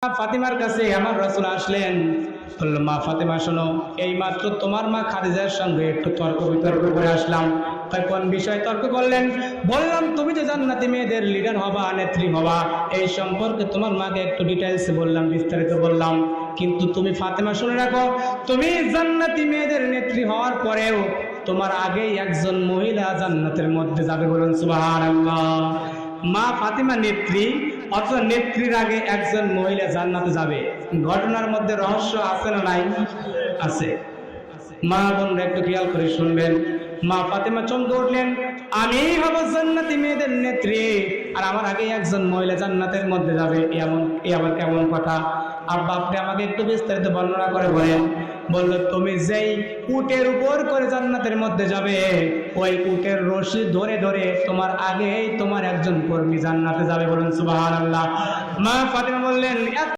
ফাতিমার কাছে আমার রাসূল আসলেন, বলল, মা ফাতিমা শোনো, এই মাত্র তোমার মা খাদিজার সঙ্গে একটু তর্ক বিতর্ক করে আসলাম। তাই কোন বিষয়ে তর্ক করলেন? বললাম, তুমি যে জান্নাতি মেয়েদের লিডার হবা, নেত্রী হবা, এই সম্পর্কে তোমার মাকে একটু ডিটেইলস বললাম, বিস্তারিত বললাম। কিন্তু তুমি ফাতিমা শুনে রাখো, তুমি জান্নাতি মেয়েদের নেত্রী হওয়ার পরেও তোমার আগেই একজন মহিলা জান্নাতের মধ্যে যাবে। বলুন সুবহানাল্লাহ। মা ফাতিমা নেত্রী, অথচ নেত্রীর আগে একজন মহিলা জান্নাতে যাবে। ঘটনার মধ্যে রহস্য আছে না নাই? আছে। মা বোনরা একটু খেয়াল করে শুনবেন। মা ফাতিমা চমকে উঠলেন, আমি হব জান্নাতি মেয়েদের নেত্রী, আর আমার আগে একজন মহিলা জান্নাতের মধ্যে যাবে, এ আবার কেমন কথা? আব্বা, আপনি আমাকে একটু বিস্তারিত বর্ণনা করে বলেন। বলল, তুমি যেই উটের উপর করে জান্নাতের মধ্যে যাবে, ওই উটের রশি ধরে ধরে তোমার আগেই তোমার একজন কর্মী জান্নাতে যাবে। বলুন সুবহানাল্লাহ। মা ফাতিমা বললেন,